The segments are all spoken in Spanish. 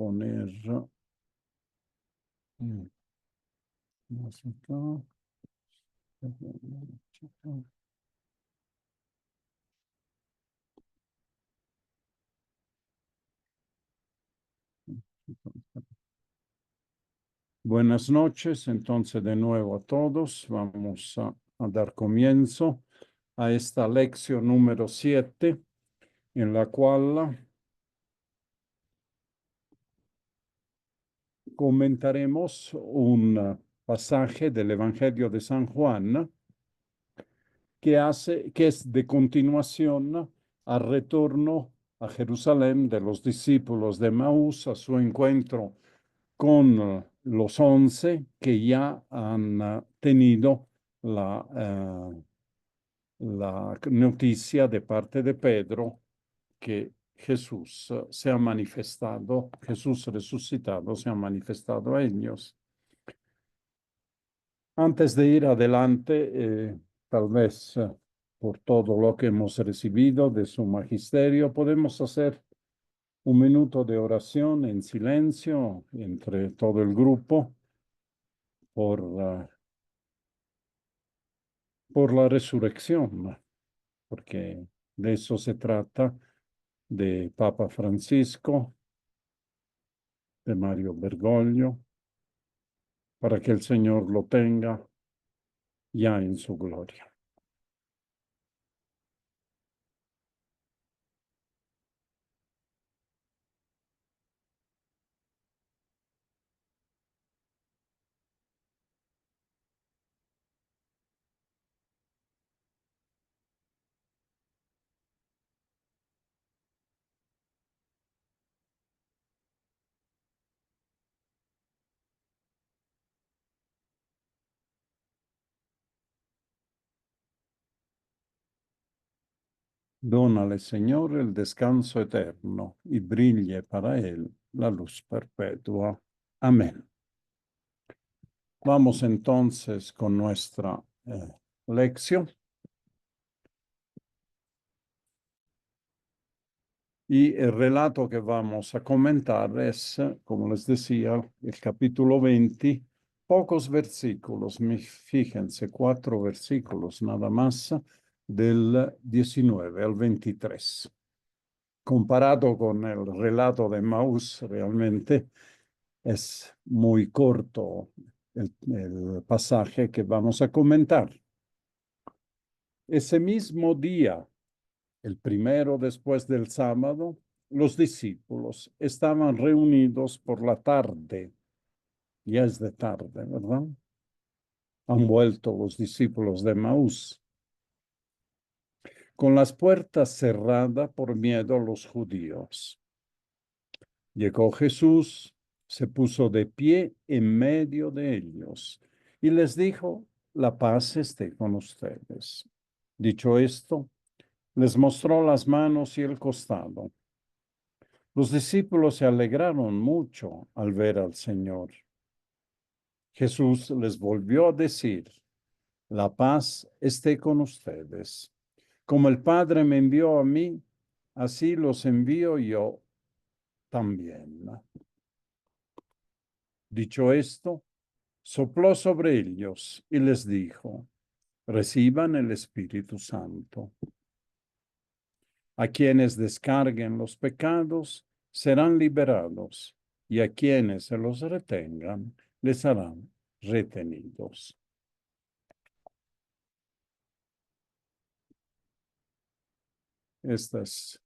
poner más acá. Buenas noches, entonces de nuevo a todos. Vamos a dar comienzo a esta lección número 7, en la cual comentaremos un pasaje del Evangelio de San Juan que es de continuación al retorno a Jerusalén de los discípulos de Maús a su encuentro con los 11 que ya han tenido la noticia de parte de Pedro que Jesús se ha manifestado, Jesús resucitado se ha manifestado a ellos. Antes de ir adelante, tal vez por todo lo que hemos recibido de su magisterio, podemos hacer un minuto de oración en silencio entre todo el grupo por la resurrección, porque de eso se trata, de Papa Francisco, de Mario Bergoglio, para que el Señor lo tenga ya en su gloria. Dónale, Señor, el descanso eterno y brille para él la luz perpetua. Amén. Vamos entonces con nuestra lección. Y el relato que vamos a comentar es, como les decía, el capítulo 20, pocos versículos, fíjense, 4 versículos nada más, del 19 al 23. Comparado con el relato de Maús, realmente es muy corto el pasaje que vamos a comentar. Ese mismo día, el primero después del sábado, los discípulos estaban reunidos por la tarde. Ya es de tarde, ¿verdad? Han vuelto los discípulos de Maús, con las puertas cerradas por miedo a los judíos. Llegó Jesús, se puso de pie en medio de ellos y les dijo: la paz esté con ustedes. Dicho esto, les mostró las manos y el costado. Los discípulos se alegraron mucho al ver al Señor. Jesús les volvió a decir: la paz esté con ustedes. Como el Padre me envió a mí, así los envío yo también. Dicho esto, sopló sobre ellos y les dijo: reciban el Espíritu Santo. A quienes descarguen los pecados serán liberados, y a quienes se los retengan les serán retenidos. Esta es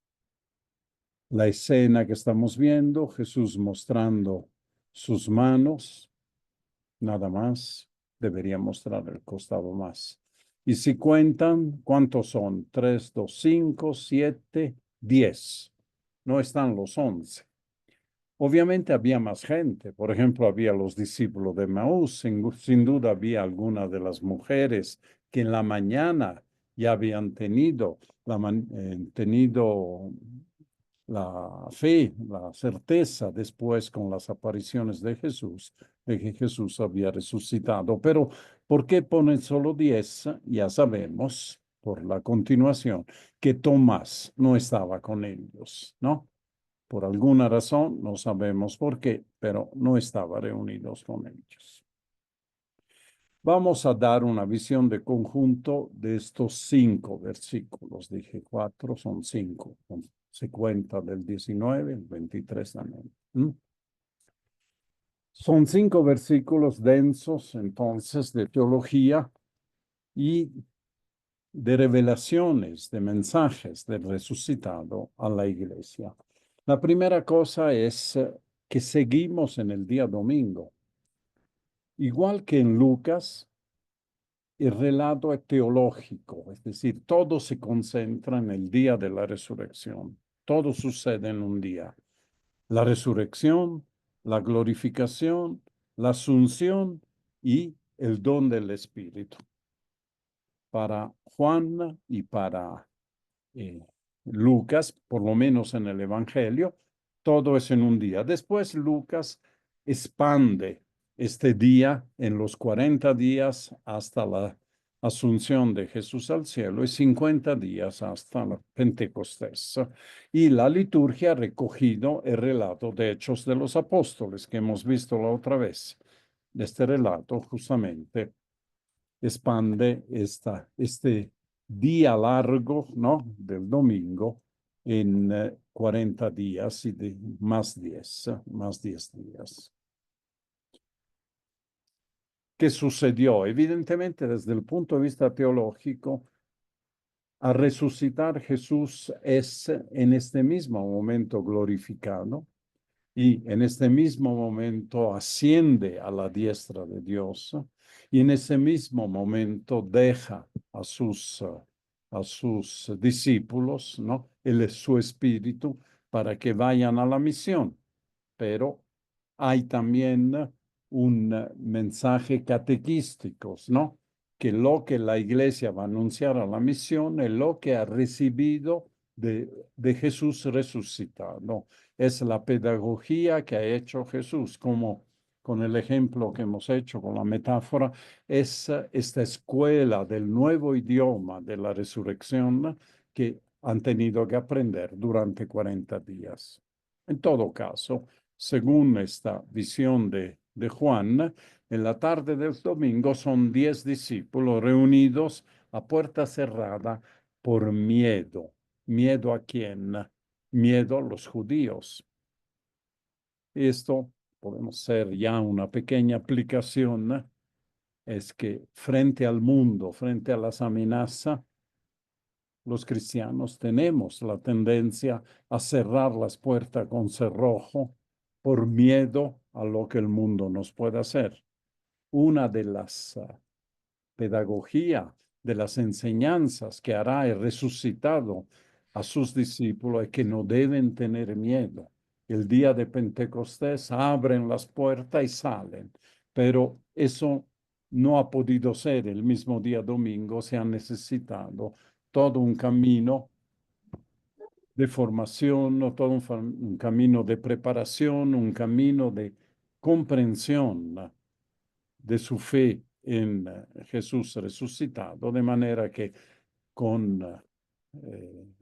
la escena que estamos viendo, Jesús mostrando sus manos, nada más, debería mostrar el costado más. Y si cuentan, ¿cuántos son? 3, 2, 5, 7, 10. No están los 11. Obviamente había más gente. Por ejemplo, había los discípulos de Maús. Sin duda había algunas de las mujeres que en la mañana ya habían tenido la fe, la certeza después con las apariciones de Jesús, de que Jesús había resucitado. Pero, ¿por qué ponen solo 10? Ya sabemos, por la continuación, que Tomás no estaba con ellos, ¿no? Por alguna razón, no sabemos por qué, pero no estaba reunidos con ellos. Vamos a dar una visión de conjunto de estos 5 versículos. Dije 4, son 5. Se cuenta del 19, el 23 también. Son 5 versículos densos, entonces, de teología y de revelaciones, de mensajes del resucitado a la iglesia. La primera cosa es que seguimos en el día domingo. Igual que en Lucas, el relato es teológico, es decir, todo se concentra en el día de la resurrección. Todo sucede en un día. La resurrección, la glorificación, la asunción y el don del Espíritu. Para Juan y para Lucas, por lo menos en el Evangelio, todo es en un día. Después Lucas expande este día en los 40 días hasta la asunción de Jesús al cielo y 50 días hasta la Pentecostés. Y la liturgia ha recogido el relato de Hechos de los Apóstoles que hemos visto la otra vez. Este relato justamente expande este día largo, ¿no? Del domingo en 40 días y de más 10 días. ¿Qué sucedió? Evidentemente, desde el punto de vista teológico, al resucitar Jesús es en este mismo momento glorificado y en este mismo momento asciende a la diestra de Dios y en ese mismo momento deja a sus discípulos, ¿no? Él es su espíritu para que vayan a la misión. Pero hay también un mensaje catequístico, ¿no? Que lo que la iglesia va a anunciar a la misión es lo que ha recibido de Jesús resucitado. Es la pedagogía que ha hecho Jesús, como con el ejemplo que hemos hecho, con la metáfora, es esta escuela del nuevo idioma de la resurrección que han tenido que aprender durante 40 días. En todo caso, según esta visión de Juan, en la tarde del domingo son 10 discípulos reunidos a puerta cerrada por miedo. ¿Miedo a quién? Miedo a los judíos. Esto podemos ser ya una pequeña aplicación, es que frente al mundo, frente a las amenazas, los cristianos tenemos la tendencia a cerrar las puertas con cerrojo por miedo a lo que el mundo nos puede hacer. Una de las pedagogía, de las enseñanzas que hará el resucitado a sus discípulos es que no deben tener miedo. El día de Pentecostés abren las puertas y salen, pero eso no ha podido ser el mismo día domingo, se ha necesitado todo un camino de formación, o todo un camino de preparación, un camino de comprensión de su fe en Jesús resucitado, de manera que con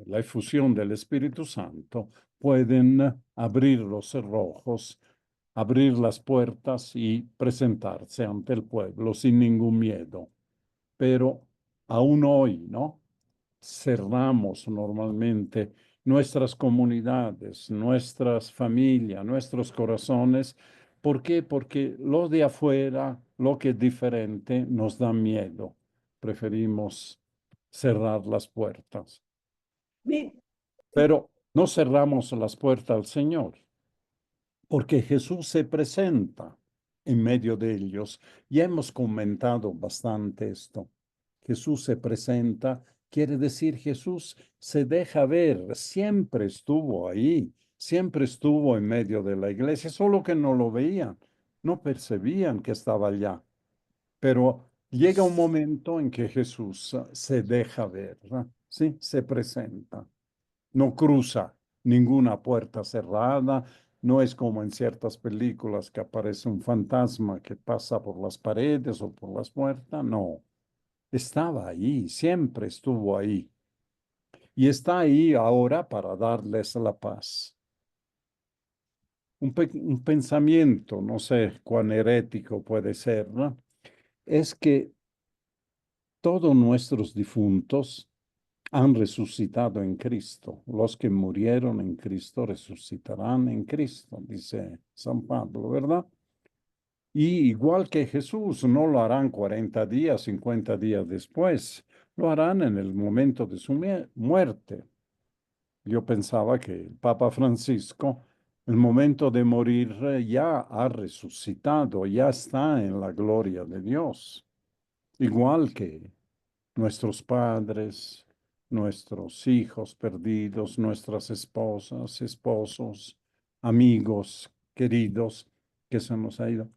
la efusión del Espíritu Santo pueden abrir los cerrojos, abrir las puertas y presentarse ante el pueblo sin ningún miedo. Pero aún hoy, ¿no? Cerramos normalmente nuestras comunidades, nuestras familias, nuestros corazones. ¿Por qué? Porque lo de afuera, lo que es diferente, nos da miedo. Preferimos cerrar las puertas. Pero no cerramos las puertas al Señor, porque Jesús se presenta en medio de ellos. Ya hemos comentado bastante esto. Jesús se presenta, quiere decir Jesús se deja ver, siempre estuvo ahí, siempre estuvo en medio de la iglesia, solo que no lo veían, no percibían que estaba allá. Pero llega un momento en que Jesús se deja ver, ¿no? Sí, se presenta, no cruza ninguna puerta cerrada, no es como en ciertas películas que aparece un fantasma que pasa por las paredes o por las puertas, no, estaba ahí, siempre estuvo ahí y está ahí ahora para darles la paz. un pensamiento, no sé cuán herético puede ser, ¿no? Es que todos nuestros difuntos han resucitado en Cristo. Los que murieron en Cristo resucitarán en Cristo, dice San Pablo, ¿verdad? Y igual que Jesús, no lo harán 40 días, 50 días después, lo harán en el momento de su muerte. Yo pensaba que el Papa Francisco, el momento de morir, ya ha resucitado, ya está en la gloria de Dios, igual que nuestros padres, nuestros hijos perdidos, nuestras esposas, esposos, amigos queridos que se nos ha ido,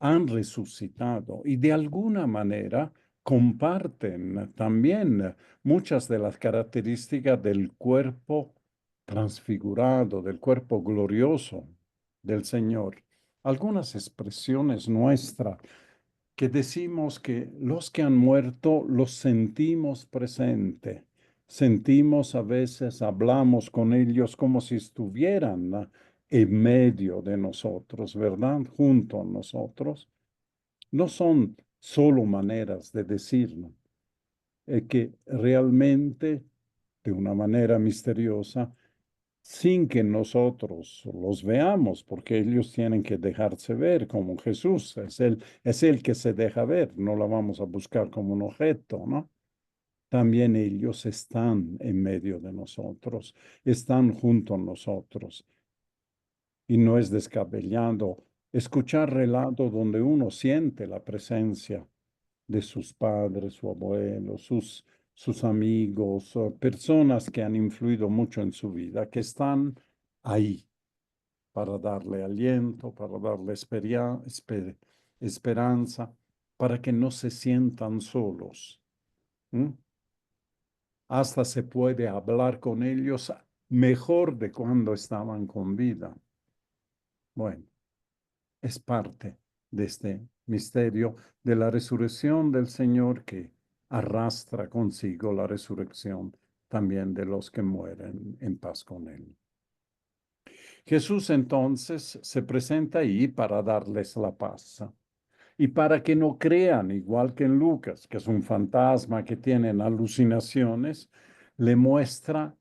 han resucitado y de alguna manera comparten también muchas de las características del cuerpo transfigurado, del cuerpo glorioso del Señor. Algunas expresiones nuestras que decimos que los que han muerto los sentimos presente. Sentimos a veces, hablamos con ellos como si estuvieran en medio de nosotros, ¿verdad? Junto a nosotros. No son solo maneras de decirlo, es que realmente, de una manera misteriosa, sin que nosotros los veamos, porque ellos tienen que dejarse ver como Jesús, es el que se deja ver, no la vamos a buscar como un objeto, ¿no? También ellos están en medio de nosotros, están junto a nosotros, y no es descabellado escuchar relatos donde uno siente la presencia de sus padres, su abuelo, sus amigos, personas que han influido mucho en su vida, que están ahí para darle aliento, para darle esperanza, para que no se sientan solos. ¿M? Hasta se puede hablar con ellos mejor de cuando estaban con vida. Bueno, es parte de este misterio de la resurrección del Señor que arrastra consigo la resurrección también de los que mueren en paz con Él. Jesús entonces se presenta ahí para darles la paz y para que no crean, igual que en Lucas, que es un fantasma que tienen alucinaciones, le muestra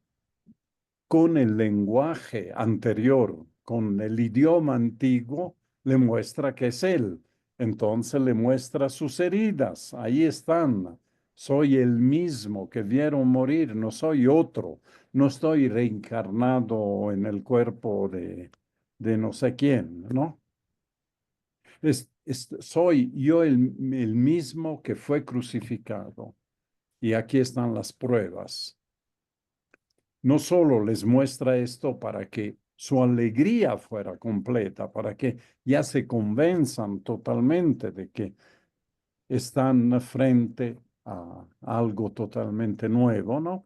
con el lenguaje anterior, con el idioma antiguo, le muestra que es Él. Entonces le muestra sus heridas, ahí están. Soy el mismo que vieron morir, no soy otro, no estoy reencarnado en el cuerpo de no sé quién, ¿no? Soy yo el mismo que fue crucificado. Y aquí están las pruebas. No solo les muestra esto para que su alegría fuera completa, para que ya se convenzan totalmente de que están frente a algo totalmente nuevo, ¿no?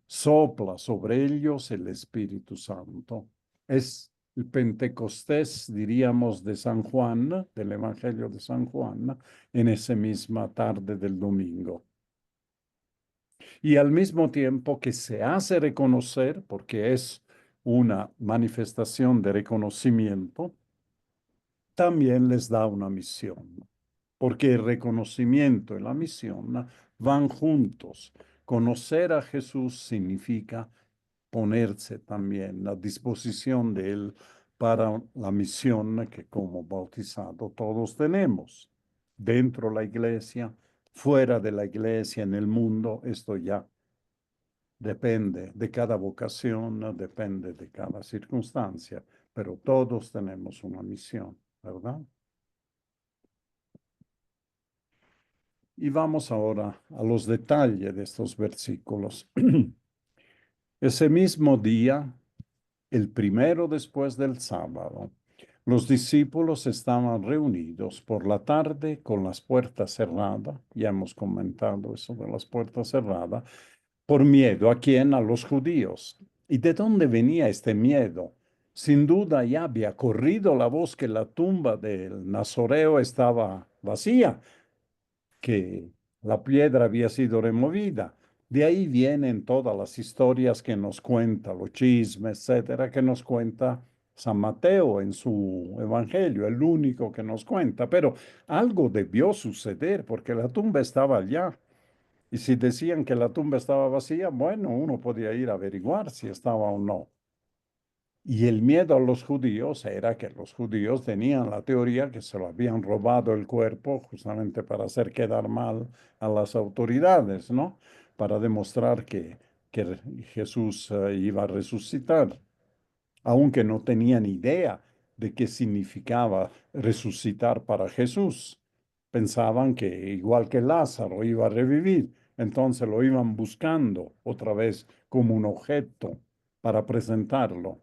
Sopla sobre ellos el Espíritu Santo. Es el Pentecostés, diríamos, de San Juan, del Evangelio de San Juan, en esa misma tarde del domingo. Y al mismo tiempo que se hace reconocer, porque es una manifestación de reconocimiento, también les da una misión, porque el reconocimiento y la misión van juntos. Conocer a Jesús significa ponerse también a disposición de Él para la misión que como bautizado todos tenemos, dentro de la iglesia, fuera de la iglesia, en el mundo, esto ya depende de cada vocación, depende de cada circunstancia, pero todos tenemos una misión, ¿verdad? Y vamos ahora a los detalles de estos versículos. Ese mismo día, el primero después del sábado, los discípulos estaban reunidos por la tarde con las puertas cerradas. Ya hemos comentado eso de las puertas cerradas. ¿Por miedo a quién? A los judíos. ¿Y de dónde venía este miedo? Sin duda ya había corrido la voz que la tumba del Nazoreo estaba vacía, que la piedra había sido removida. De ahí vienen todas las historias que nos cuenta, los chismes, etcétera, que nos cuenta San Mateo en su evangelio, el único que nos cuenta. Pero algo debió suceder porque la tumba estaba allá. Y si decían que la tumba estaba vacía, bueno, uno podía ir a averiguar si estaba o no. Y el miedo a los judíos era que los judíos tenían la teoría que se lo habían robado el cuerpo justamente para hacer quedar mal a las autoridades, ¿no? Para demostrar que Jesús iba a resucitar, aunque no tenían idea de qué significaba resucitar para Jesús. Pensaban que igual que Lázaro iba a revivir, entonces lo iban buscando otra vez como un objeto para presentarlo.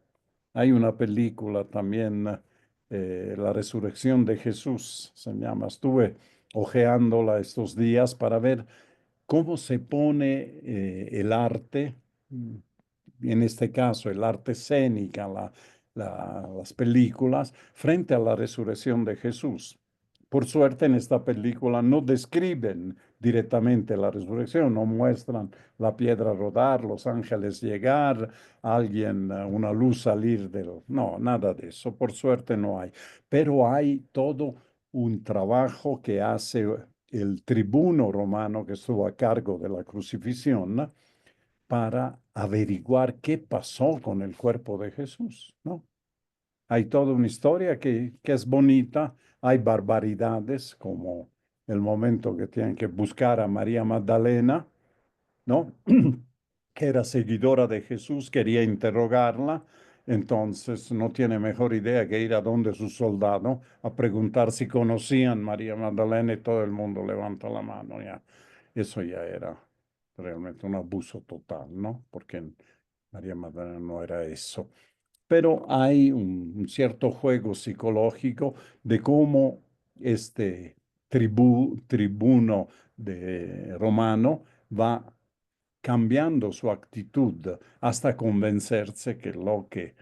Hay una película también, La Resurrección de Jesús, se llama. Estuve ojeándola estos días para ver cómo se pone el arte, en este caso el arte escénica, las películas, frente a la resurrección de Jesús. Por suerte en esta película no describen directamente la resurrección, no muestran la piedra rodar, los ángeles llegar, alguien, una luz salir del... No, nada de eso, por suerte no hay. Pero hay todo un trabajo que hace el tribuno romano que estuvo a cargo de la crucifixión para averiguar qué pasó con el cuerpo de Jesús, ¿no? Hay toda una historia que es bonita, hay barbaridades como el momento que tienen que buscar a María Magdalena, ¿no? Que era seguidora de Jesús, quería interrogarla, entonces no tiene mejor idea que ir a donde su soldado a preguntar si conocían María Magdalena y todo el mundo levanta la mano, ya. Eso ya era realmente un abuso total, ¿no? Porque María Magdalena no era eso. Pero hay un cierto juego psicológico de cómo este tribuno romano va cambiando su actitud hasta convencerse que lo que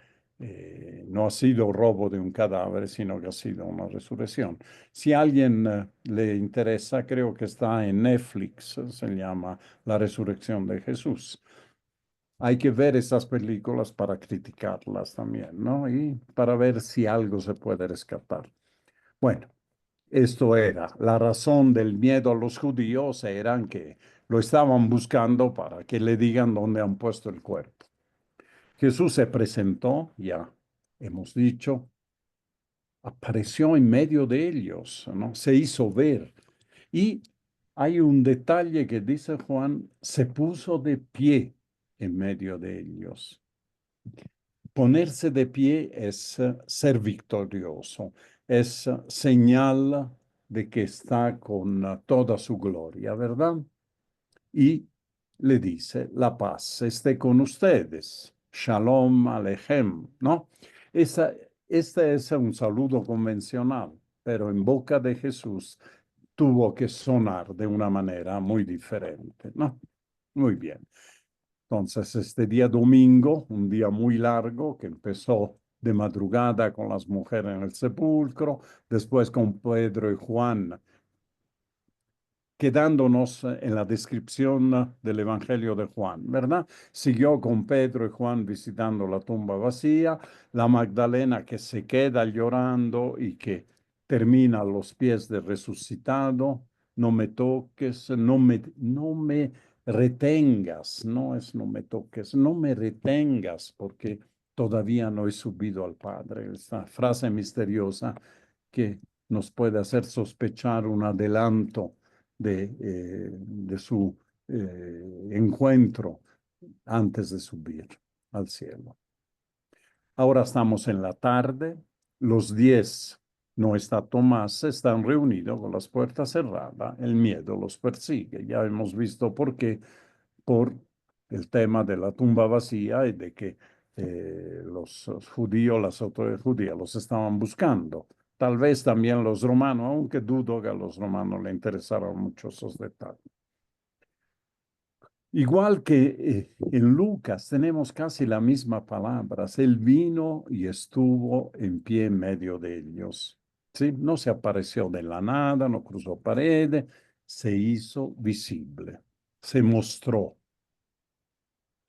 no ha sido robo de un cadáver, sino que ha sido una resurrección. Si a alguien le interesa, creo que está en Netflix, se llama La Resurrección de Jesús. Hay que ver esas películas para criticarlas también, ¿no? Y para ver si algo se puede rescatar. Bueno, esto era la razón del miedo a los judíos, eran que lo estaban buscando para que le digan dónde han puesto el cuerpo. Jesús se presentó, ya hemos dicho, apareció en medio de ellos, ¿no? Se hizo ver. Y hay un detalle que dice Juan, se puso de pie en medio de ellos. Ponerse de pie es ser victorioso, es señal de que está con toda su gloria, ¿verdad? Y le dice, la paz esté con ustedes, shalom alejem, ¿no? Esa, este es un saludo convencional, pero en boca de Jesús tuvo que sonar de una manera muy diferente, ¿no? Muy bien. Entonces, este día domingo, un día muy largo que empezó de madrugada con las mujeres en el sepulcro, después con Pedro y Juan quedándonos en la descripción del Evangelio de Juan, ¿verdad? Siguió con Pedro y Juan visitando la tumba vacía, la Magdalena que se queda llorando y que termina a los pies del resucitado. No me toques, no me retengas, no es no me toques, no me retengas porque todavía no he subido al Padre. Esta frase misteriosa que nos puede hacer sospechar un adelanto de su encuentro antes de subir al cielo. Ahora estamos en la tarde, los 10 no está Tomás, están reunidos con las puertas cerradas, el miedo los persigue. Ya hemos visto por qué, por el tema de la tumba vacía y de que los judíos, las autoridades judías los estaban buscando. Tal vez también los romanos, aunque dudo que a los romanos le interesaran mucho esos detalles. Igual que en Lucas tenemos casi la misma palabra. Él vino y estuvo en pie en medio de ellos. ¿Sí? No se apareció de la nada, no cruzó paredes, se hizo visible, se mostró.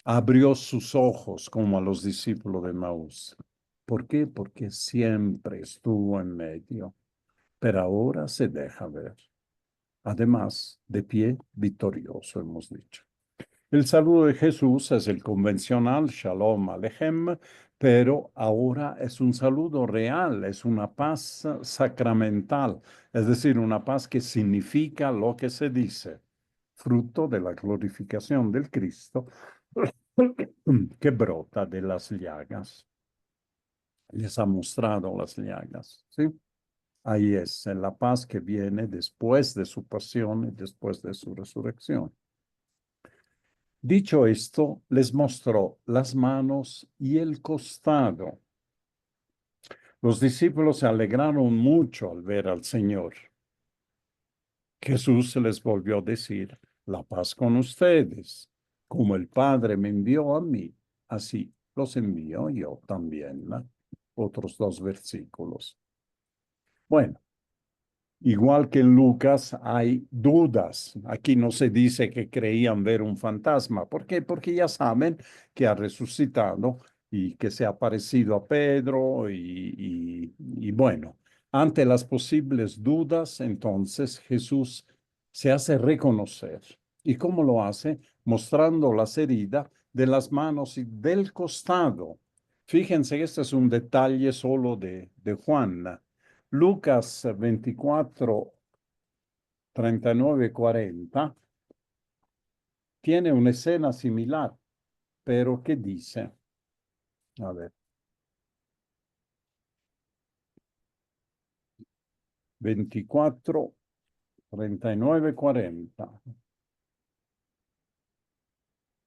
Abrió sus ojos como a los discípulos de Maús. ¿Por qué? Porque siempre estuvo en medio, pero ahora se deja ver. Además, de pie victorioso, hemos dicho. El saludo de Jesús es el convencional, Shalom Aleichem, pero ahora es un saludo real, es una paz sacramental, es decir, una paz que significa lo que se dice, fruto de la glorificación del Cristo que brota de las llagas. Les ha mostrado las llagas, ¿sí? Ahí es la paz que viene después de su pasión y después de su resurrección. Dicho esto, les mostró las manos y el costado. Los discípulos se alegraron mucho al ver al Señor. Jesús les volvió a decir, la paz con ustedes. Como el Padre me envió a mí, así los envío yo también, ¿no? Otros dos versículos. Bueno, igual que en Lucas hay dudas. Aquí no se dice que creían ver un fantasma. ¿Por qué? Porque ya saben que ha resucitado y que se ha aparecido a Pedro y bueno, ante las posibles dudas, entonces Jesús se hace reconocer. ¿Y cómo lo hace? Mostrando las heridas de las manos y del costado. Fíjense, este es un detalle solo de Juan. Lucas 24, 39, 40 tiene una escena similar, pero ¿qué dice? A ver, 24, 39, 40.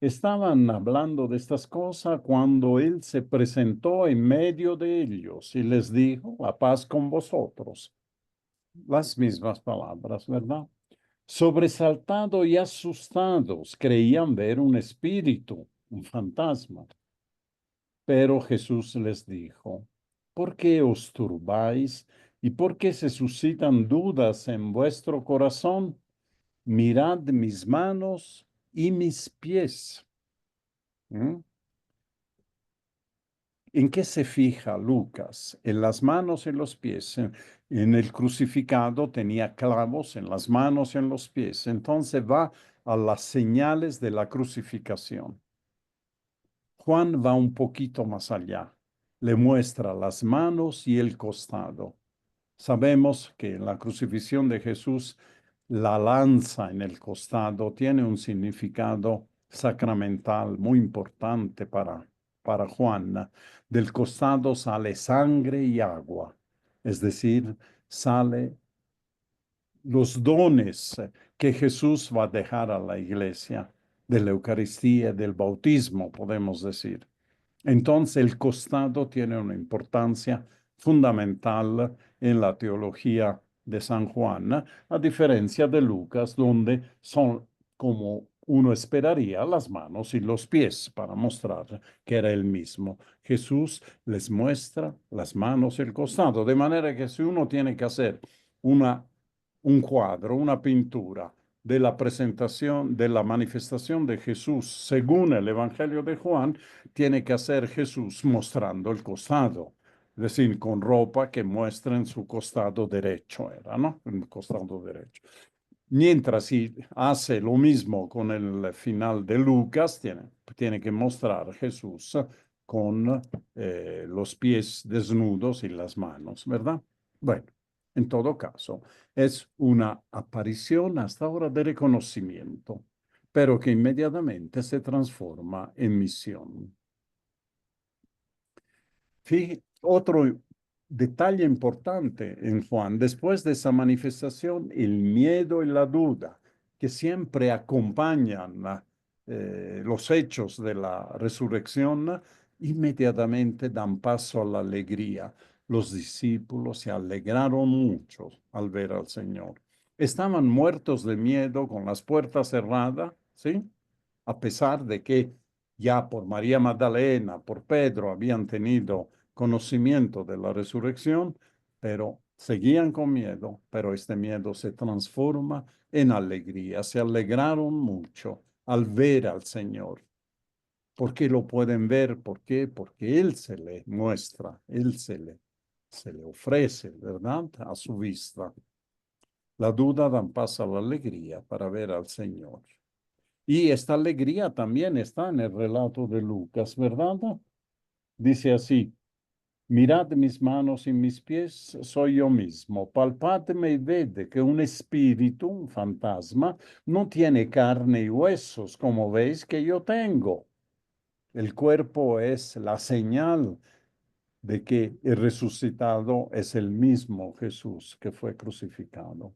Estaban hablando de estas cosas cuando él se presentó en medio de ellos y les dijo, la paz con vosotros. Las mismas palabras, ¿verdad? Sobresaltados y asustados, creían ver un espíritu, un fantasma. Pero Jesús les dijo, ¿por qué os turbáis y por qué se suscitan dudas en vuestro corazón? Mirad mis manos y mis pies. ¿Mm? ¿En qué se fija Lucas? En las manos y en los pies. En el crucificado tenía clavos en las manos y en los pies. Entonces va a las señales de la crucificación. Juan va un poquito más allá. Le muestra las manos y el costado. Sabemos que en la crucifixión de Jesús, la lanza en el costado tiene un significado sacramental muy importante para Juan. Del costado sale sangre y agua, es decir, sale los dones que Jesús va a dejar a la iglesia, de la Eucaristía, del bautismo, podemos decir. Entonces, el costado tiene una importancia fundamental en la teología de San Juan, a diferencia de Lucas, donde son, como uno esperaría, las manos y los pies para mostrar que era el mismo. Jesús les muestra las manos y el costado, de manera que si uno tiene que hacer una, un cuadro, una pintura, de la presentación, de la manifestación de Jesús según el Evangelio de Juan, tiene que hacer Jesús mostrando el costado, es decir, con ropa que muestren su costado derecho, era, ¿no? El costado derecho. Mientras si hace lo mismo con el final de Lucas, tiene que mostrar Jesús con los pies desnudos y las manos, ¿verdad? Bueno, en todo caso, es una aparición hasta ahora de reconocimiento, pero que inmediatamente se transforma en misión. Otro detalle importante en Juan, después de esa manifestación, el miedo y la duda que siempre acompañan los hechos de la resurrección, inmediatamente dan paso a la alegría. Los discípulos se alegraron mucho al ver al Señor. Estaban muertos de miedo con las puertas cerradas, ¿sí? A pesar de que ya por María Magdalena, por Pedro, habían tenido conocimiento de la resurrección, pero seguían con miedo, pero este miedo se transforma en alegría. Se alegraron mucho al ver al Señor. ¿Por qué lo pueden ver? ¿Por qué? Porque Él se le muestra, Él se le ofrece, ¿verdad? A su vista. La duda dan paso a la alegría para ver al Señor. Y esta alegría también está en el relato de Lucas, ¿verdad? Dice así: mirad mis manos y mis pies, soy yo mismo. Palpadme y ved que un espíritu, un fantasma, no tiene carne y huesos, como veis que yo tengo. El cuerpo es la señal de que el resucitado es el mismo Jesús que fue crucificado.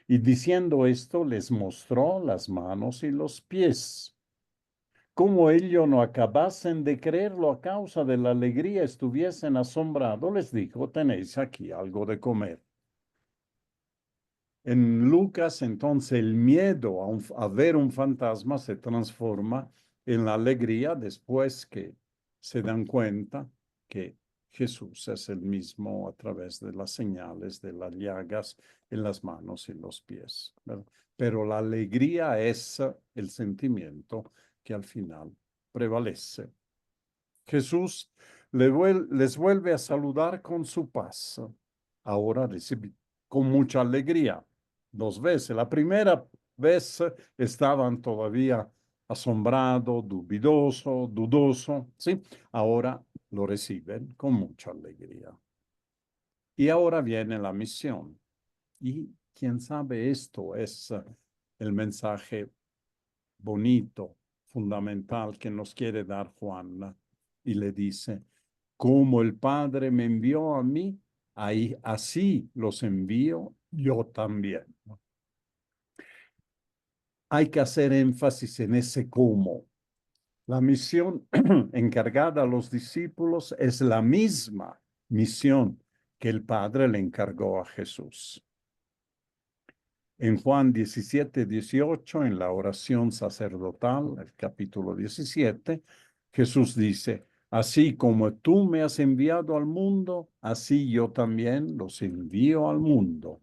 Y diciendo esto, les mostró las manos y los pies. Como ellos no acabasen de creerlo a causa de la alegría, estuviesen asombrados, les dijo: tenéis aquí algo de comer. En Lucas, entonces, el miedo a ver un fantasma se transforma en la alegría después que se dan cuenta que Jesús es el mismo a través de las señales de las llagas en las manos y los pies, ¿verdad? Pero la alegría es el sentimiento que al final prevalece. Jesús les vuelve a saludar con su paz. Ahora recibe con mucha alegría. Dos veces. La primera vez estaban todavía asombrado, dudoso, ¿sí? Ahora lo reciben con mucha alegría. Y ahora viene la misión. Y quién sabe, esto es el mensaje bonito, fundamental que nos quiere dar Juan. Y le dice: como el Padre me envió a mí, ahí así los envío yo también. Hay que hacer énfasis en ese cómo. La misión encargada a los discípulos es la misma misión que el Padre le encargó a Jesús. En Juan 17:18, en la oración sacerdotal, el capítulo 17, Jesús dice: así como tú me has enviado al mundo, así yo también los envío al mundo.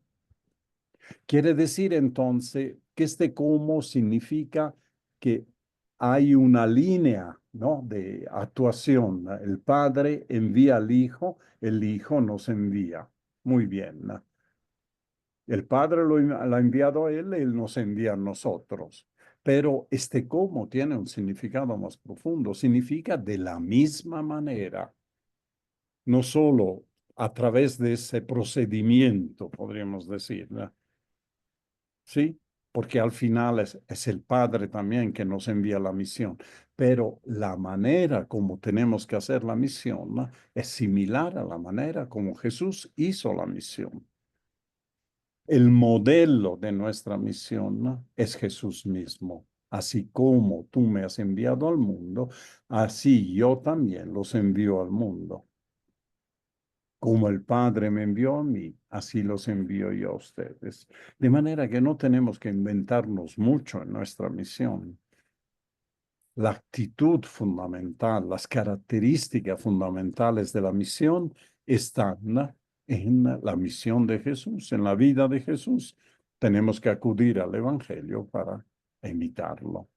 Quiere decir entonces que este cómo significa que hay una línea, ¿no?, de actuación. El Padre envía al Hijo, el Hijo nos envía. Muy bien. El Padre lo ha enviado a Él nos envía a nosotros. Pero este cómo tiene un significado más profundo. Significa de la misma manera, no solo a través de ese procedimiento, podríamos decir, ¿no? ¿Sí? Porque al final es el Padre también que nos envía la misión. Pero la manera como tenemos que hacer la misión, ¿no?, es similar a la manera como Jesús hizo la misión. El modelo de nuestra misión, ¿no?, es Jesús mismo. Así como tú me has enviado al mundo, así yo también los envío al mundo. Como el Padre me envió a mí, así los envío yo a ustedes. De manera que no tenemos que inventarnos mucho en nuestra misión. La actitud fundamental, las características fundamentales de la misión están en la misión de Jesús, en la vida de Jesús. Tenemos que acudir al Evangelio para imitarlo.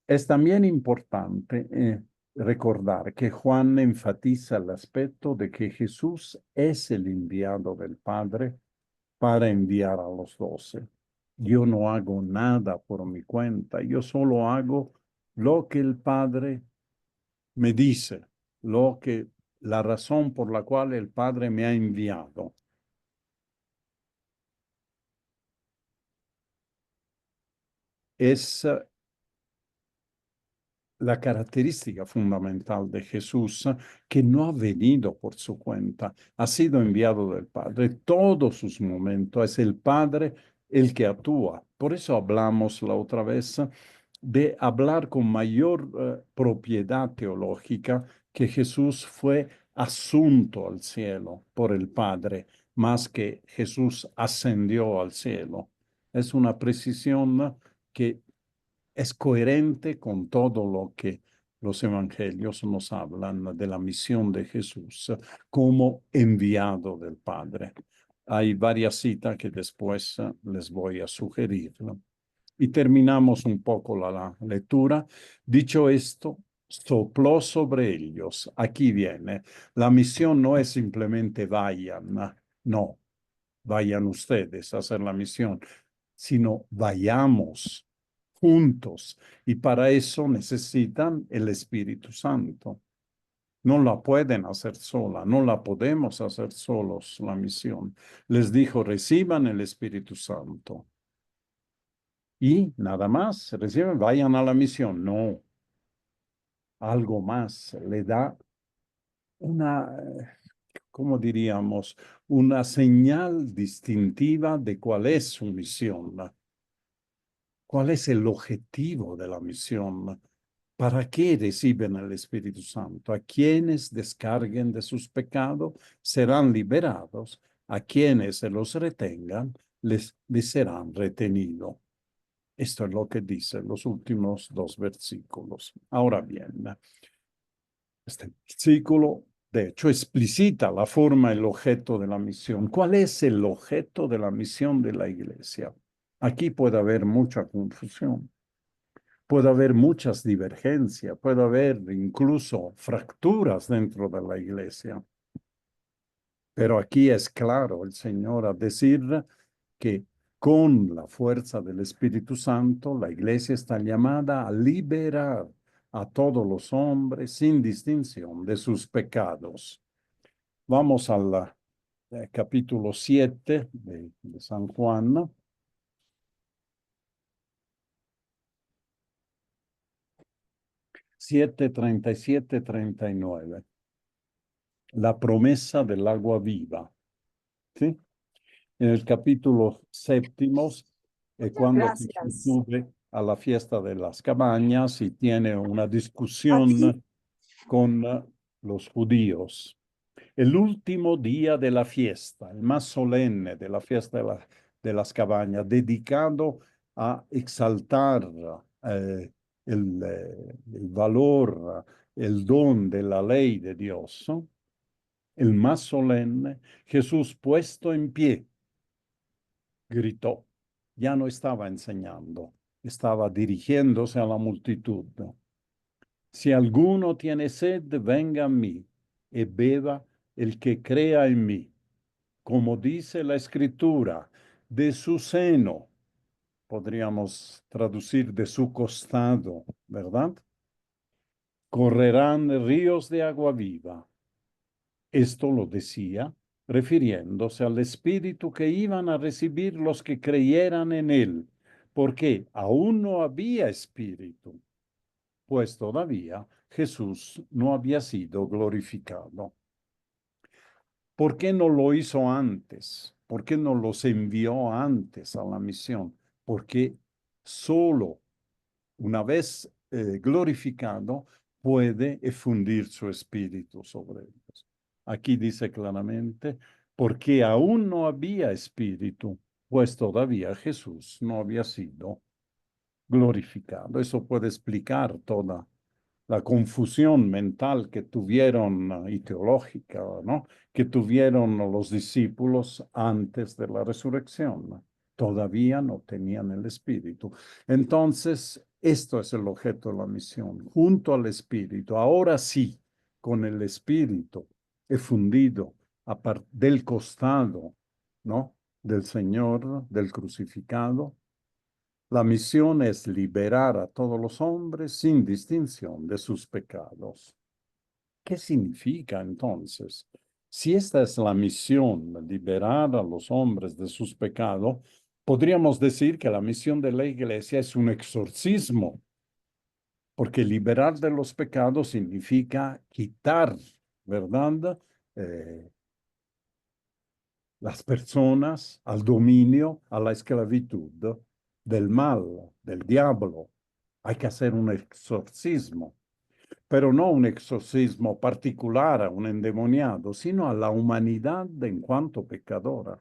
Es también importante recordar que Juan enfatiza el aspecto de que Jesús es el enviado del Padre para enviar a los 12. Yo no hago nada por mi cuenta, yo solo hago lo que el Padre me dice, la razón por la cual el Padre me ha enviado. Es la característica fundamental de Jesús, que no ha venido por su cuenta, ha sido enviado del Padre. Todos sus momentos es el Padre el que actúa. Por eso hablamos la otra vez de hablar con mayor propiedad teológica que Jesús fue asunto al cielo por el Padre, más que Jesús ascendió al cielo. Es una precisión que es coherente con todo lo que los evangelios nos hablan de la misión de Jesús como enviado del Padre. Hay varias citas que después les voy a sugerir, ¿no? Y terminamos un poco la lectura. Dicho esto, sopló sobre ellos. Aquí viene. La misión no es simplemente vayan, no, vayan ustedes a hacer la misión, sino vayamos juntos. Y para eso necesitan el Espíritu Santo. No la pueden hacer sola, no la podemos hacer solos la misión. Les dijo, reciban el Espíritu Santo. Y nada más, reciben, vayan a la misión. No, algo más, le da una, ¿cómo diríamos? Una señal distintiva de cuál es su misión, cuál es el objetivo de la misión. ¿Para qué reciben el Espíritu Santo? A quienes descarguen de sus pecados serán liberados, a quienes se los retengan les serán retenidos. Esto es lo que dicen los últimos dos versículos. Ahora bien, este versículo, de hecho, explicita la forma, el objeto de la misión. ¿Cuál es el objeto de la misión de la iglesia? Aquí puede haber mucha confusión, puede haber muchas divergencias, puede haber incluso fracturas dentro de la iglesia. Pero aquí es claro el Señor a decir que con la fuerza del Espíritu Santo, la iglesia está llamada a liberar a todos los hombres sin distinción de sus pecados. Vamos al capítulo 7 de San Juan. 7, 37, 39. La promesa del agua viva. ¿Sí? En el capítulo 7, cuando Jesús Gracias. sube a la fiesta de las cabañas y tiene una Aquí. discusión con los judíos. El último día de la fiesta, el más solemne de la fiesta de las cabañas, dedicado a exaltar el valor, el don de la ley de Dios, el más solemne, Jesús puesto en pie, gritó. Ya no estaba enseñando, estaba dirigiéndose a la multitud. Si alguno tiene sed, venga a mí y beba el que crea en mí. Como dice la escritura, de su seno, podríamos traducir de su costado, ¿verdad? Correrán ríos de agua viva. Esto lo decía refiriéndose al Espíritu que iban a recibir los que creyeran en él, porque aún no había Espíritu, pues todavía Jesús no había sido glorificado. ¿Por qué no lo hizo antes? ¿Por qué no los envió antes a la misión? Porque solo una vez glorificado puede efundir su espíritu sobre ellos. Aquí dice claramente, porque aún no había espíritu, pues todavía Jesús no había sido glorificado. Eso puede explicar toda la confusión mental que tuvieron y teológica, ¿no? Que tuvieron los discípulos antes de la resurrección. Todavía no tenían el Espíritu. Entonces, esto es el objeto de la misión, junto al Espíritu. Ahora sí, con el Espíritu fundido del costado, ¿no? Del Señor, del crucificado, la misión es liberar a todos los hombres sin distinción de sus pecados. ¿Qué significa entonces? Si esta es la misión, liberar a los hombres de sus pecados, podríamos decir que la misión de la iglesia es un exorcismo, porque liberar de los pecados significa quitar, ¿verdad? Eh, las personas al dominio, a la esclavitud del mal, del diablo. Hay que hacer un exorcismo, pero no un exorcismo particular a un endemoniado, sino a la humanidad en cuanto pecadora.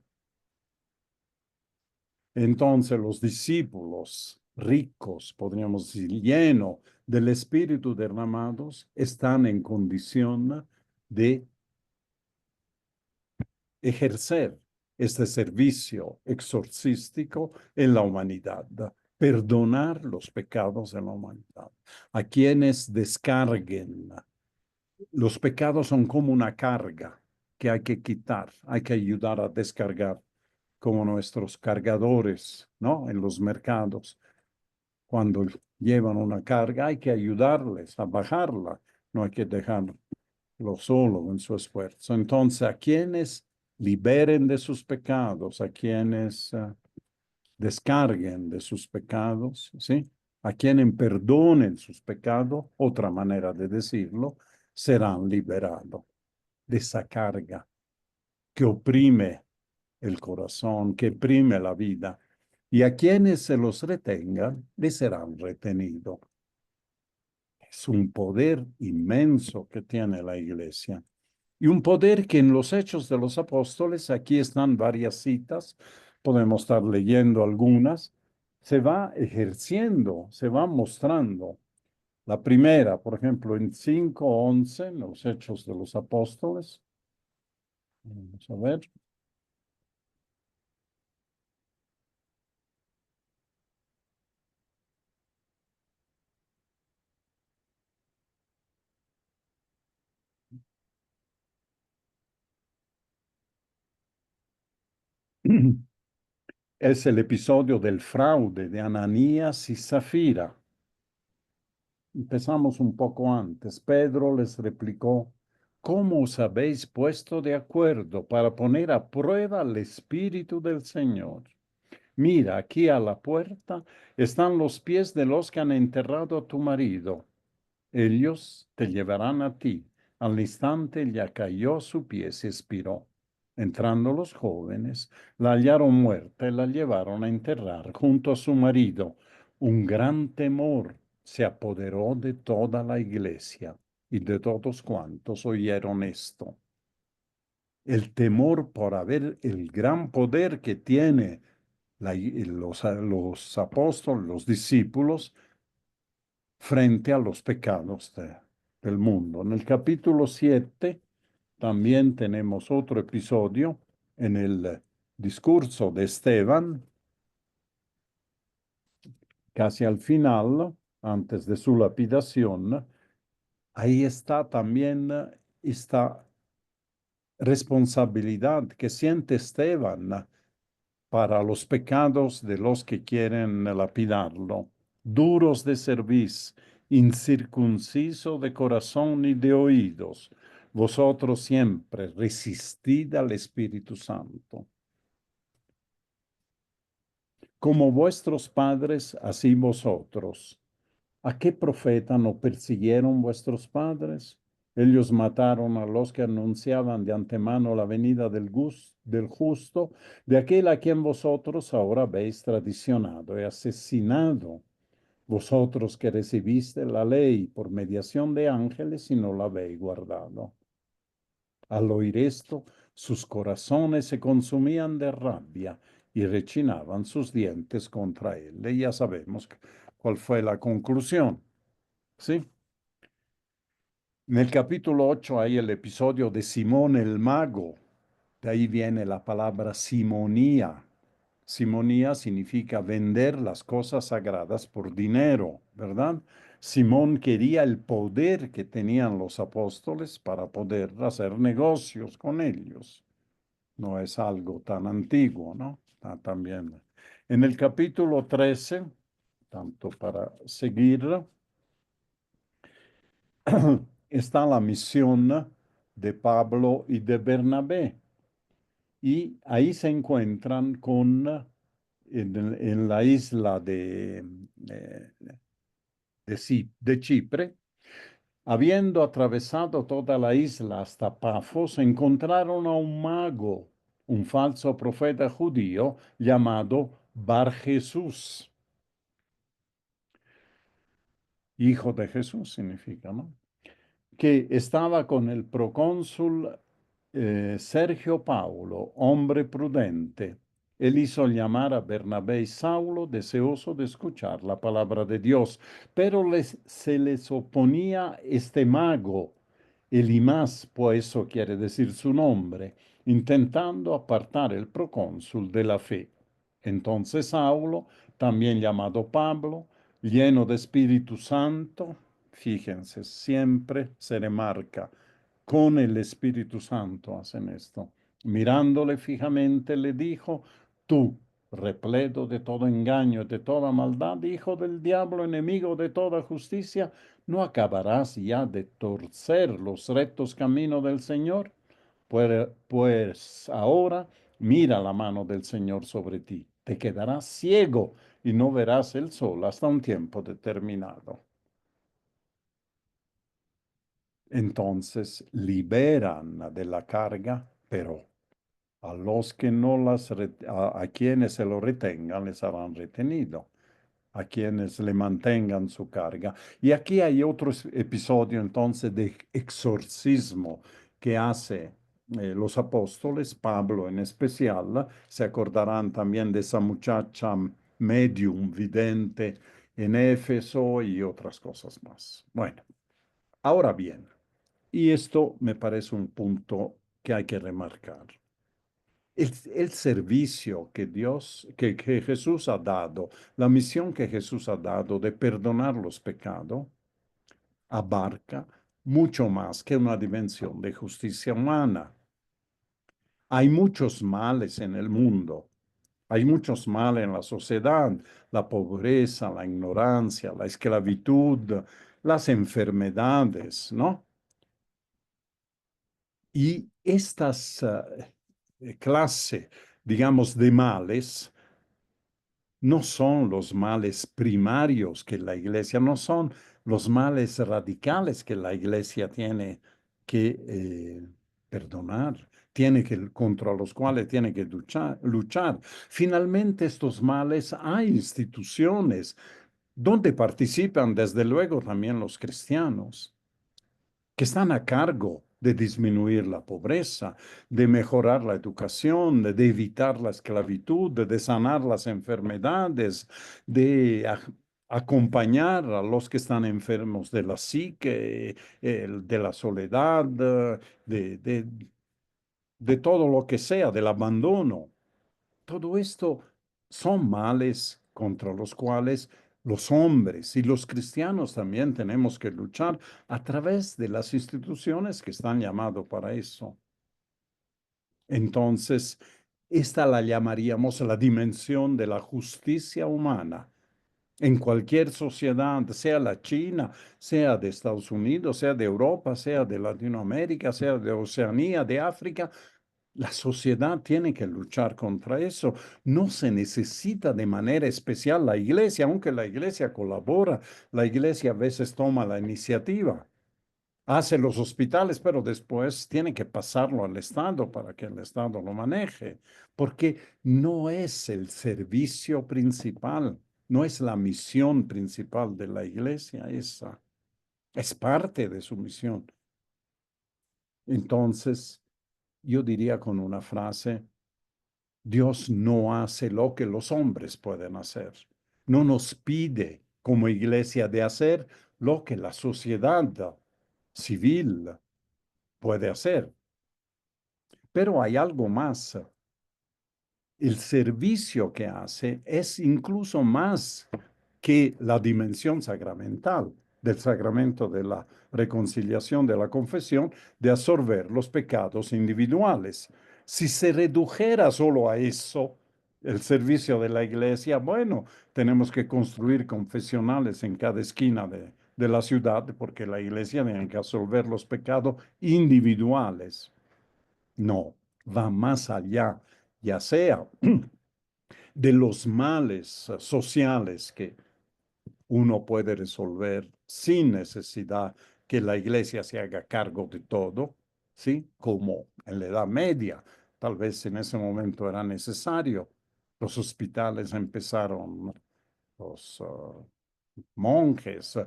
Entonces los discípulos ricos, podríamos decir, llenos del Espíritu derramados, están en condición de ejercer este servicio exorcístico en la humanidad. perdonar los pecados de la humanidad, a quienes descarguen. Los pecados son como una carga que hay que quitar, hay que ayudar a descargar, como nuestros cargadores, ¿no? En los mercados. Cuando llevan una carga, hay que ayudarles a bajarla, no hay que dejarlo solo en su esfuerzo. Entonces, a quienes liberen de sus pecados, a quienes descarguen de sus pecados, ¿sí? A quienes perdonen sus pecados, otra manera de decirlo, serán liberados de esa carga que oprime el corazón, que oprime la vida. Y a quienes se los retengan, les serán retenidos. Es un poder inmenso que tiene la iglesia. Y un poder que en los Hechos de los Apóstoles, aquí están varias citas, podemos estar leyendo algunas, se va ejerciendo, se va mostrando. La primera, por ejemplo, en 5:11, en los Hechos de los Apóstoles. Vamos a ver. Es el episodio del fraude de Ananías y Zafira. Empezamos un poco antes. Pedro les replicó, ¿cómo os habéis puesto de acuerdo para poner a prueba el Espíritu del Señor? Mira, aquí a la puerta están los pies de los que han enterrado a tu marido. Ellos te llevarán a ti. Al instante ya cayó a su pie y se expiró. Entrando los jóvenes, la hallaron muerta y la llevaron a enterrar junto a su marido. Un gran temor se apoderó de toda la iglesia y de todos cuantos oyeron esto. El temor por haber el gran poder que tiene los apóstoles, los discípulos, frente a los pecados del mundo. En el capítulo 7 también tenemos otro episodio en el discurso de Esteban, casi al final, antes de su lapidación. Ahí está también esta responsabilidad que siente Esteban para los pecados de los que quieren lapidarlo, duros de cerviz, incircunciso de corazón y de oídos. Vosotros siempre resistid al Espíritu Santo. Como vuestros padres, así vosotros. ¿A qué profeta no persiguieron vuestros padres? Ellos mataron a los que anunciaban de antemano la venida del justo, de aquel a quien vosotros ahora habéis traicionado y asesinado. Vosotros que recibiste la ley por mediación de ángeles y no la habéis guardado. Al oír esto, sus corazones se consumían de rabia y rechinaban sus dientes contra él. Y ya sabemos cuál fue la conclusión. ¿Sí? En el capítulo 8 hay el episodio de Simón el mago. De ahí viene la palabra simonía. Simonía significa vender las cosas sagradas por dinero, ¿verdad? Simón quería el poder que tenían los apóstoles para poder hacer negocios con ellos. No es algo tan antiguo, ¿no? También. En el capítulo 13, tanto para seguir, está la misión de Pablo y de Bernabé. Y ahí se encuentran en la isla eh, de Chipre, habiendo atravesado toda la isla hasta Pafos, encontraron a un mago, un falso profeta judío llamado Bar Jesús, hijo de Jesús significa, ¿no? Que estaba con el procónsul Sergio Paulo, hombre prudente. Él hizo llamar a Bernabé y Saulo, deseoso de escuchar la palabra de Dios, pero se les oponía este mago, Elimas, pues eso quiere decir su nombre, intentando apartar el procónsul de la fe. Entonces Saulo, también llamado Pablo, lleno de Espíritu Santo. Fíjense, siempre se remarca, con el Espíritu Santo hacen esto. Mirándole fijamente le dijo, tú, repleto de todo engaño, de toda maldad, hijo del diablo, enemigo de toda justicia, ¿no acabarás ya de torcer los rectos caminos del Señor? Pues ahora mira la mano del Señor sobre ti. Te quedarás ciego y no verás el sol hasta un tiempo determinado. Entonces liberan de la carga, pero a los que no a quienes se lo retengan les harán retenido, a quienes le mantengan su carga. Y aquí hay otro episodio entonces de exorcismo que hace los apóstoles, Pablo en especial. Se acordarán también de esa muchacha medium vidente en Éfeso y otras cosas más. Bueno, ahora bien, y esto me parece un punto que hay que remarcar. El servicio que que Jesús ha dado, la misión que Jesús ha dado de perdonar los pecados, abarca mucho más que una dimensión de justicia humana. Hay muchos males en el mundo, hay muchos males en la sociedad, la pobreza, la ignorancia, la esclavitud, las enfermedades, ¿no? Y estas clase, digamos, de males no son los males primarios que la iglesia, no son los males radicales que la iglesia tiene que perdonar, contra los cuales tiene que luchar. Finalmente, estos males hay instituciones donde participan desde luego también los cristianos que están a cargo de disminuir la pobreza, de mejorar la educación, de evitar la esclavitud, de sanar las enfermedades, de acompañar a los que están enfermos de la psique, de la soledad, de, de, de todo lo que sea, del abandono. Todo esto son males contra los cuales los hombres y los cristianos también tenemos que luchar a través de las instituciones que están llamados para eso. Entonces, esta la llamaríamos la dimensión de la justicia humana. En cualquier sociedad, sea la China, sea de Estados Unidos, sea de Europa, sea de Latinoamérica, sea de Oceanía, de África, la sociedad tiene que luchar contra eso. No se necesita de manera especial la iglesia, aunque la iglesia colabora, la iglesia a veces toma la iniciativa, hace los hospitales, pero después tiene que pasarlo al Estado para que el Estado lo maneje, porque no es el servicio principal, no es la misión principal de la iglesia esa, es parte de su misión. Entonces, yo diría con una frase, Dios no hace lo que los hombres pueden hacer. No nos pide como iglesia de hacer lo que la sociedad civil puede hacer. Pero hay algo más. El servicio que hace es incluso más que la dimensión sacramental, del sacramento de la reconciliación, de la confesión, de absorber los pecados individuales. Si se redujera solo a eso, el servicio de la iglesia, bueno, tenemos que construir confesionales en cada esquina de la ciudad, porque la iglesia tiene que absorber los pecados individuales. No, va más allá, ya sea de los males sociales que uno puede resolver sin necesidad que la iglesia se haga cargo de todo, ¿sí? Como en la Edad Media, tal vez en ese momento era necesario. Los hospitales empezaron, los monjes,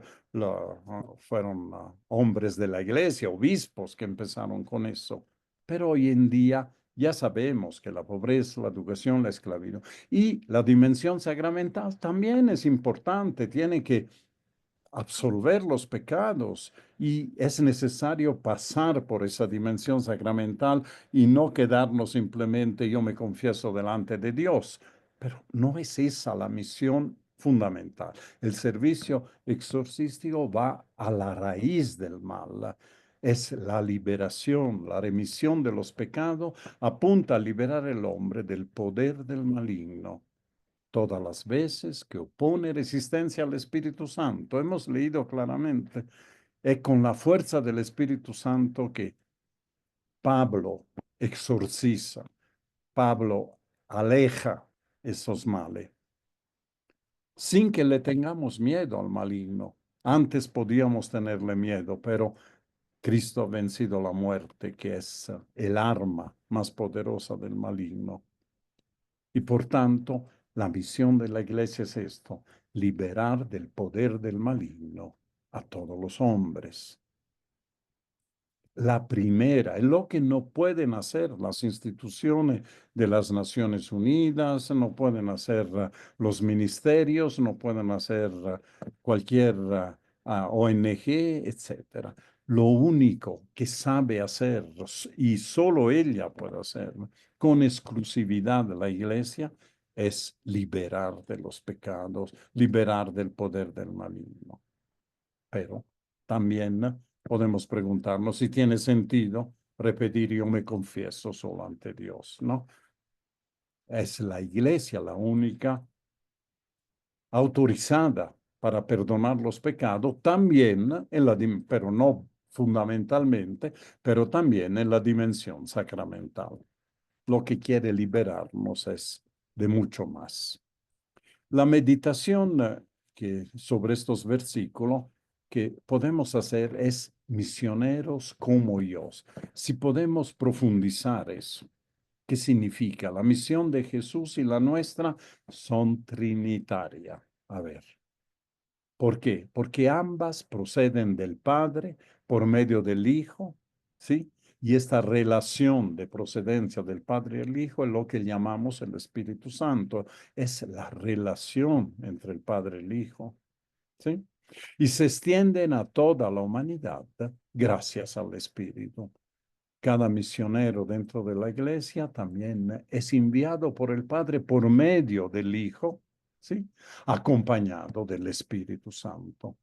fueron hombres de la iglesia, obispos que empezaron con eso. Pero hoy en día ya sabemos que la pobreza, la educación, la esclavitud y la dimensión sacramental también es importante, tiene que absolver los pecados y es necesario pasar por esa dimensión sacramental y no quedarnos simplemente yo me confieso delante de Dios. Pero no es esa la misión fundamental. El servicio exorcístico va a la raíz del mal. Es la liberación, la remisión de los pecados, apunta a liberar al hombre del poder del maligno. Todas las veces que opone resistencia al Espíritu Santo, hemos leído claramente, es con la fuerza del Espíritu Santo que Pablo exorciza, Pablo aleja esos males, sin que le tengamos miedo al maligno. Antes podíamos tenerle miedo, pero Cristo ha vencido la muerte, que es el arma más poderosa del maligno. Y por tanto, la misión de la iglesia es esto, liberar del poder del maligno a todos los hombres. La primera, es lo que no pueden hacer las instituciones de las Naciones Unidas, no pueden hacer los ministerios, no pueden hacer cualquier ONG, etcétera. Lo único que sabe hacer, y solo ella puede hacer, con exclusividad de la iglesia, es liberar de los pecados, liberar del poder del maligno. Pero también podemos preguntarnos si tiene sentido repetir yo me confieso solo ante Dios, ¿no? Es la iglesia la única autorizada para perdonar los pecados, también en la, pero no fundamentalmente, pero también en la dimensión sacramental. Lo que quiere liberarnos es de mucho más. La meditación que sobre estos versículos que podemos hacer es misioneros como Dios. Si podemos profundizar eso, ¿qué significa? La misión de Jesús y la nuestra son trinitaria. A ver, ¿por qué? Porque ambas proceden del Padre por medio del Hijo, ¿sí? Y esta relación de procedencia del Padre y el Hijo es lo que llamamos el Espíritu Santo. Es la relación entre el Padre y el Hijo, ¿sí? Y se extienden a toda la humanidad gracias al Espíritu. Cada misionero dentro de la iglesia también es enviado por el Padre por medio del Hijo, ¿sí? Acompañado del Espíritu Santo.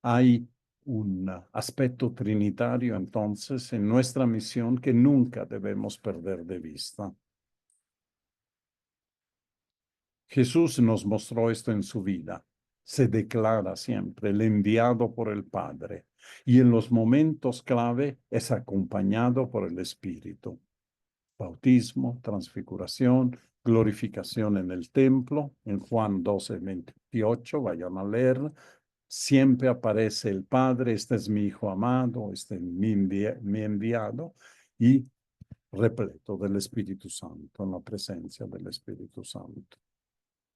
Hay un aspecto trinitario entonces en nuestra misión que nunca debemos perder de vista. Jesús nos mostró esto en su vida. Se declara siempre el enviado por el Padre y en los momentos clave es acompañado por el Espíritu. Bautismo, transfiguración, glorificación en el templo, en Juan 12:28, vayan a leer. Siempre aparece el Padre, este es mi Hijo amado, este es mi enviado, y repleto del Espíritu Santo, en la presencia del Espíritu Santo.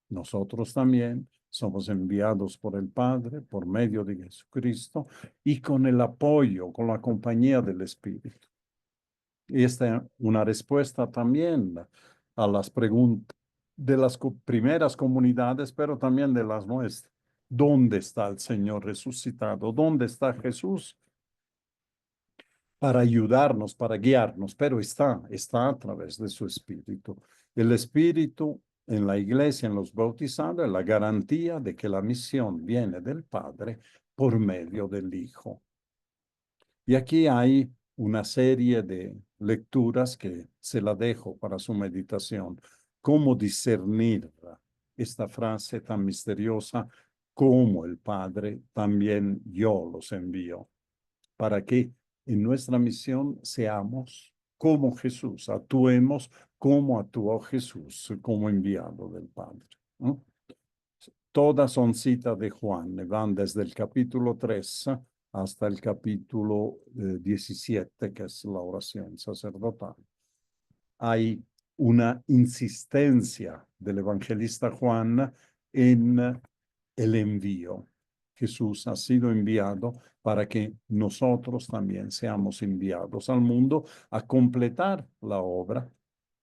Nosotros también somos enviados por el Padre, por medio de Jesucristo, y con el apoyo, con la compañía del Espíritu. Y esta es una respuesta también a las preguntas de las primeras comunidades, pero también de las nuestras. ¿Dónde está el Señor resucitado? ¿Dónde está Jesús? Para ayudarnos, para guiarnos, pero está a través de su Espíritu. El Espíritu en la iglesia, en los bautizados, es la garantía de que la misión viene del Padre por medio del Hijo. Y aquí hay una serie de lecturas que se la dejo para su meditación. ¿Cómo discernir esta frase tan misteriosa? Como el Padre, también yo los envío, para que en nuestra misión seamos como Jesús, actuemos como actuó Jesús, como enviado del Padre, ¿no? Todas son citas de Juan, van desde el capítulo 3 hasta el capítulo 17, que es la oración sacerdotal. Hay una insistencia del evangelista Juan en el envío. Jesús ha sido enviado para que nosotros también seamos enviados al mundo a completar la obra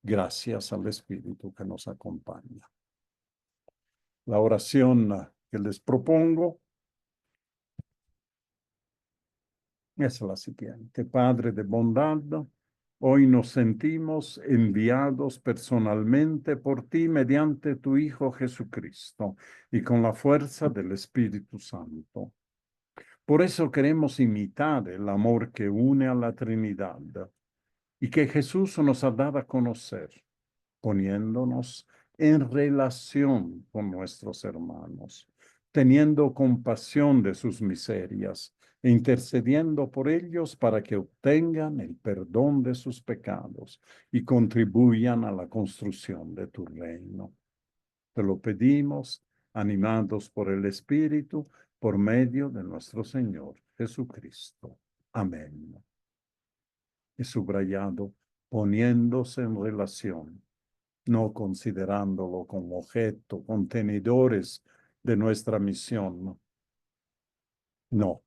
gracias al Espíritu que nos acompaña. La oración que les propongo es la siguiente. Padre de bondad, Hoy nos sentimos enviados personalmente por ti mediante tu Hijo Jesucristo y con la fuerza del Espíritu Santo. Por eso queremos imitar el amor que une a la Trinidad y que Jesús nos ha dado a conocer, poniéndonos en relación con nuestros hermanos, teniendo compasión de sus miserias e intercediendo por ellos para que obtengan el perdón de sus pecados y contribuyan a la construcción de tu reino. Te lo pedimos, animados por el Espíritu, por medio de nuestro Señor Jesucristo. Amén. Y subrayado, poniéndose en relación, no considerándolo como objeto, contenedores de nuestra misión, no,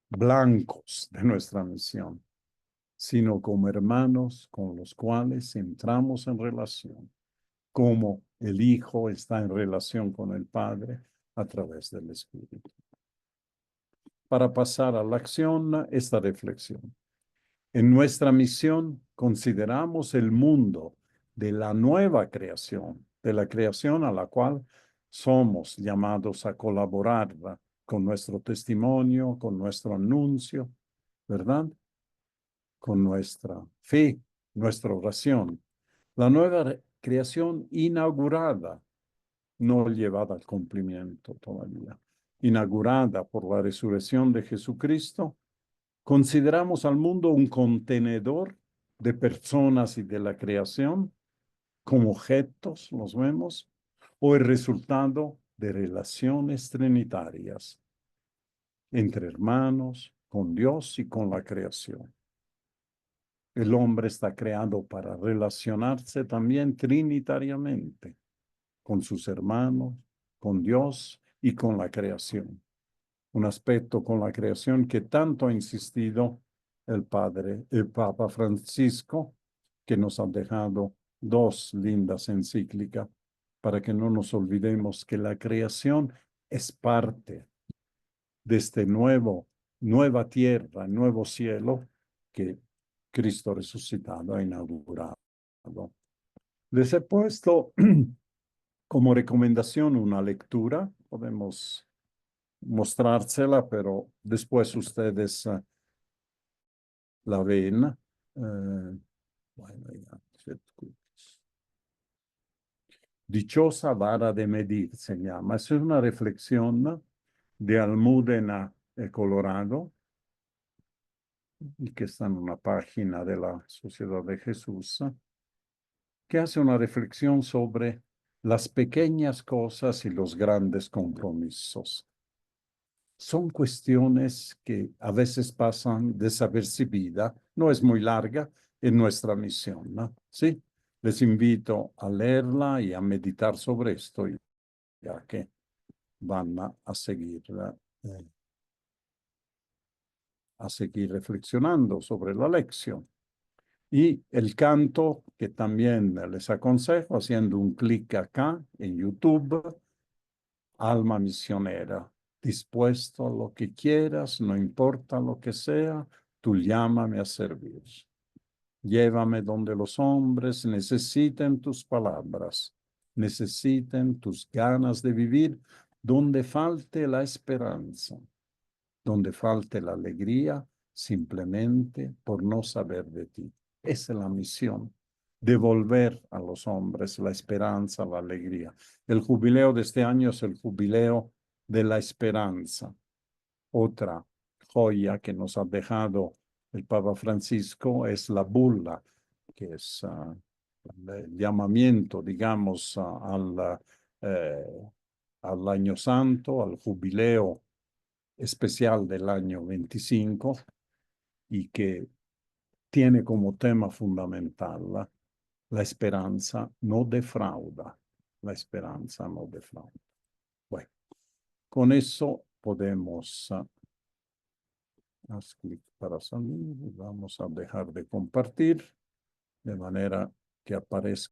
blancos de nuestra misión, sino como hermanos con los cuales entramos en relación, como el Hijo está en relación con el Padre a través del Espíritu. Para pasar a la acción, esta reflexión. En nuestra misión consideramos el mundo de la nueva creación, de la creación a la cual somos llamados a colaborar con nuestro testimonio, con nuestro anuncio, ¿verdad? Con nuestra fe, nuestra oración. La nueva creación inaugurada, no llevada al cumplimiento todavía, inaugurada por la resurrección de Jesucristo. ¿Consideramos al mundo un contenedor de personas y de la creación? ¿Como objetos los vemos? ¿O el resultado de relaciones trinitarias entre hermanos, con Dios y con la creación? El hombre está creado para relacionarse también trinitariamente con sus hermanos, con Dios y con la creación. Un aspecto con la creación que tanto ha insistido el Papa Francisco, que nos ha dejado dos lindas encíclicas para que no nos olvidemos que la creación es parte de este nueva tierra, nuevo cielo que Cristo resucitado ha inaugurado. Les he puesto como recomendación una lectura, podemos mostrársela, pero después ustedes la ven. Bueno, ya. Dichosa vara de medir se llama. Es una reflexión de Almudena, Colorado, y que está en una página de la Sociedad de Jesús, que hace una reflexión sobre las pequeñas cosas y los grandes compromisos. Son cuestiones que a veces pasan desapercibidas, no es muy larga en nuestra misión, ¿no? Sí, les invito a leerla y a meditar sobre esto, ya que van a seguir reflexionando sobre la lección. Y el canto que también les aconsejo, haciendo un clic acá en YouTube, Alma misionera, dispuesto a lo que quieras, no importa lo que sea, tú llámame a servir. Llévame donde los hombres necesiten tus palabras, necesiten tus ganas de vivir, donde falte la esperanza, donde falte la alegría, simplemente por no saber de ti. Esa es la misión, devolver a los hombres la esperanza, la alegría. El jubileo de este año es el jubileo de la esperanza. Otra joya que nos ha dejado el Papa Francisco es la bula, que es el llamamiento, digamos, al año santo, al jubileo especial del año 25, y que tiene como tema fundamental la esperanza no defrauda. La esperanza no defrauda. Bueno, con eso podemos haz clic para salir. Vamos a dejar de compartir de manera que aparezca